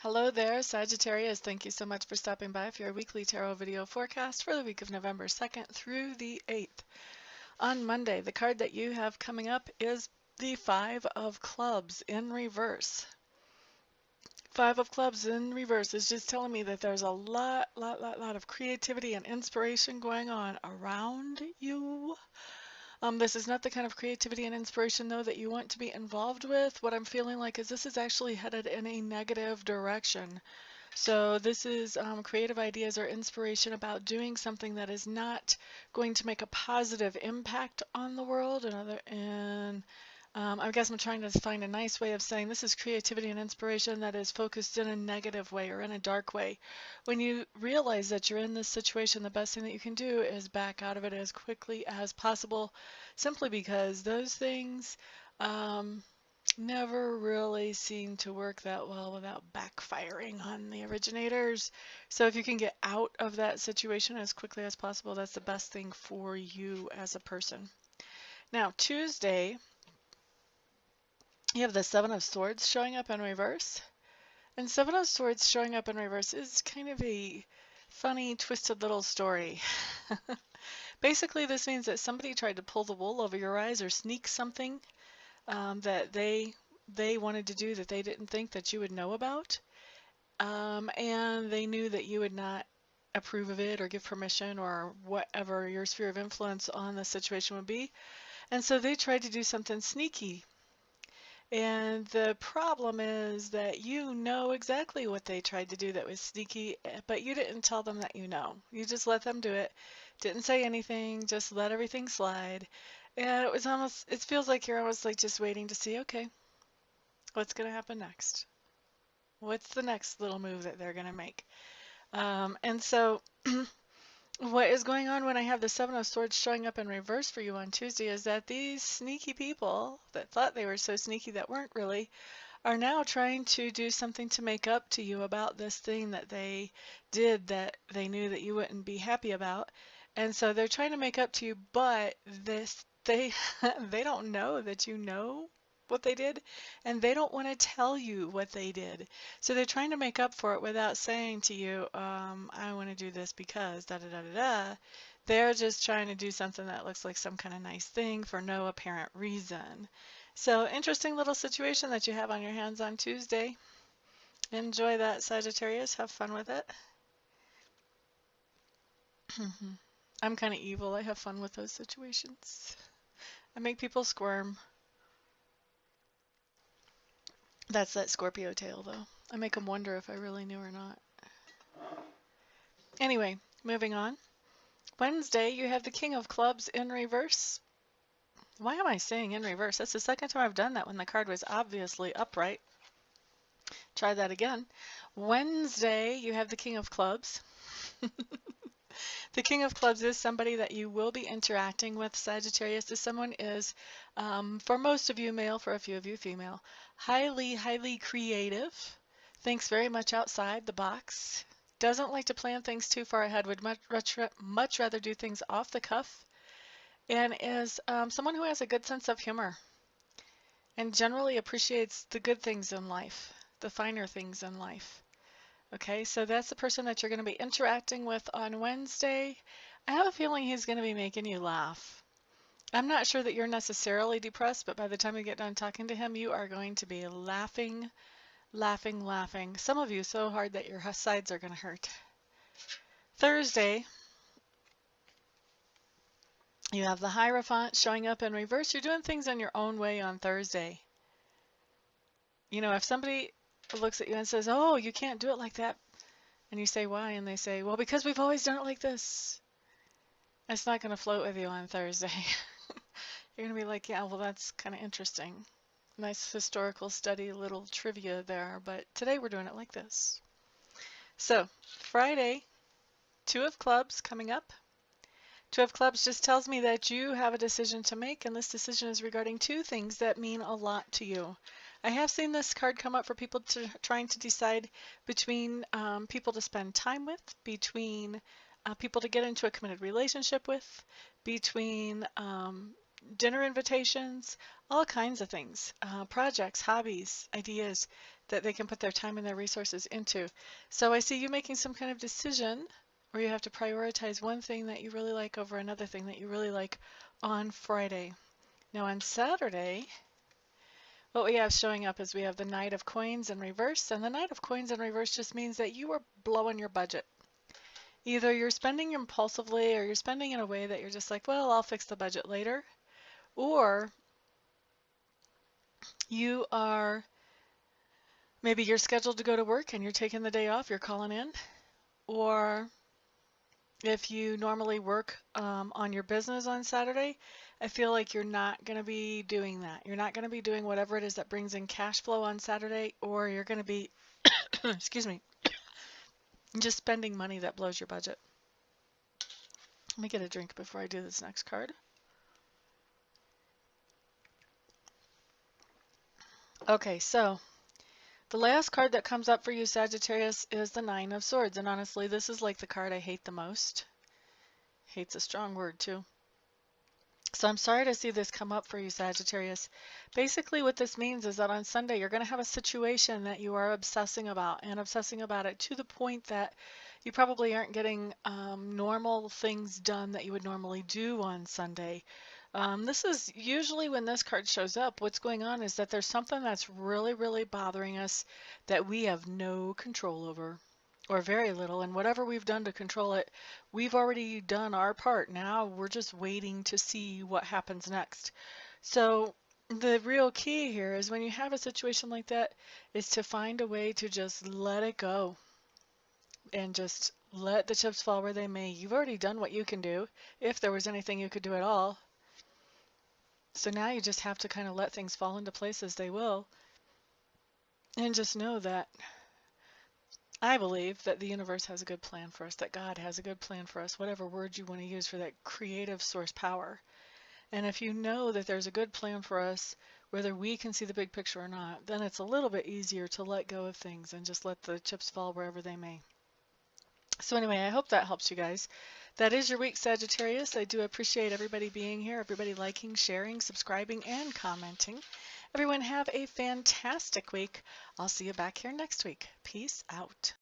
Hello there, Sagittarius. Thank you so much for stopping by for your weekly tarot video forecast for the week of November 2nd through the 8th. On Monday, the card that you have coming up is the Five of Clubs in reverse. Five of Clubs in reverse is just telling me that there's a lot of creativity and inspiration going on around you. This is not the kind of creativity and inspiration, though, that you want to be involved with. What I'm feeling like is this is actually headed in a negative direction. So this is creative ideas or inspiration about doing something that is not going to make a positive impact on the world. I guess I'm trying to find a nice way of saying this is creativity and inspiration that is focused in a negative way or in a dark way. When you realize that you're in this situation, the best thing that you can do is back out of it as quickly as possible, simply because those things never really seem to work that well without backfiring on the originators. So if you can get out of that situation as quickly as possible, that's the best thing for you as a person. Now, Tuesday, you have the Seven of Swords showing up in reverse. And Seven of Swords showing up in reverse is kind of a funny, twisted little story. Basically, this means that somebody tried to pull the wool over your eyes or sneak something that they wanted to do that they didn't think that you would know about. And they knew that you would not approve of it or give permission or whatever your sphere of influence on the situation would be. And so they tried to do something sneaky. And the problem is that you know exactly what they tried to do that was sneaky, but you didn't tell them that you know. You just let them do it, didn't say anything, just let everything slide. And it was almost, it feels like you're almost like just waiting to see, okay, what's going to happen next? What's the next little move that they're going to make? And so what is going on when I have the Seven of Swords showing up in reverse for you on Tuesday is that these sneaky people that thought they were so sneaky that weren't really are now trying to do something to make up to you about this thing that they did that they knew that you wouldn't be happy about. And so they're trying to make up to you, but they they don't know that you know what they did, and they don't want to tell you what they did. So they're trying to make up for it without saying to you, I want to do this because da da da da da. They're just trying to do something that looks like some kind of nice thing for no apparent reason. So interesting little situation that you have on your hands on Tuesday. Enjoy that, Sagittarius. Have fun with it. I'm kind of evil. I have fun with those situations. I make people squirm. That's that Scorpio tail, though. I make them wonder if I really knew or not. Anyway, moving on. Wednesday, you have the King of Clubs in reverse. Why am I saying in reverse? That's the second time I've done that when the card was obviously upright. Try that again. Wednesday, you have the King of Clubs. The King of Clubs is somebody that you will be interacting with, Sagittarius. This someone is, for most of you male, for a few of you female, highly creative, thinks very much outside the box, doesn't like to plan things too far ahead, would much rather do things off the cuff, and is someone who has a good sense of humor and generally appreciates the good things in life, the finer things in life. Okay, so that's the person that you're going to be interacting with on Wednesday. I have a feeling he's going to be making you laugh. I'm not sure that you're necessarily depressed, but by the time you get done talking to him, you are going to be laughing. Some of you so hard that your sides are going to hurt. Thursday, you have the Hierophant showing up in reverse. You're doing things in your own way on Thursday. You know, if somebody looks at you and says, oh, you can't do it like that, and you say, why? And they say, well, because we've always done it like this. It's not going to float with you on Thursday. You're going to be like, yeah, well, that's kind of interesting. Nice historical study, little trivia there, but today we're doing it like this. So, Friday, Two of Clubs coming up. Two of Clubs just tells me that you have a decision to make, and this decision is regarding two things that mean a lot to you. I have seen this card come up for people trying to decide between people to spend time with, between people to get into a committed relationship with, between dinner invitations, all kinds of things, projects, hobbies, ideas. that they can put their time and their resources into. So I see you making some kind of decision where you have to prioritize one thing that you really like over another thing that you really like on Friday. Now on Saturday, what we have showing up is we have the Knight of Coins in reverse, and the Knight of Coins in reverse just means that you are blowing your budget. Either you're spending impulsively or you're spending in a way that you're just like, well, I'll fix the budget later, or you are, maybe you're scheduled to go to work and you're taking the day off, you're calling in, or if you normally work on your business on Saturday, I feel like you're not going to be doing that. You're not going to be doing whatever it is that brings in cash flow on Saturday, or you're going to be, excuse me, just spending money that blows your budget. Let me get a drink before I do this next card. Okay, so the last card that comes up for you, Sagittarius, is the Nine of Swords. And honestly, this is like the card I hate the most. Hate's a strong word, too. So I'm sorry to see this come up for you, Sagittarius. Basically, what this means is that on Sunday, you're going to have a situation that you are obsessing about, and obsessing about it to the point that you probably aren't getting normal things done that you would normally do on Sunday. This is usually when this card shows up, what's going on is that there's something that's really, really bothering us that we have no control over, or very little, and whatever we've done to control it, we've already done our part. Now we're just waiting to see what happens next. So the real key here is when you have a situation like that is to find a way to just let it go and just let the chips fall where they may. You've already done what you can do, if there was anything you could do at all. So now you just have to kind of let things fall into place as they will, and just know that I believe that the universe has a good plan for us, that God has a good plan for us, whatever word you want to use for that creative source power. And if you know that there's a good plan for us, whether we can see the big picture or not, then it's a little bit easier to let go of things and just let the chips fall wherever they may. So anyway, I hope that helps you guys. That is your week, Sagittarius. I do appreciate everybody being here, everybody liking, sharing, subscribing, and commenting. Everyone have a fantastic week. I'll see you back here next week. Peace out.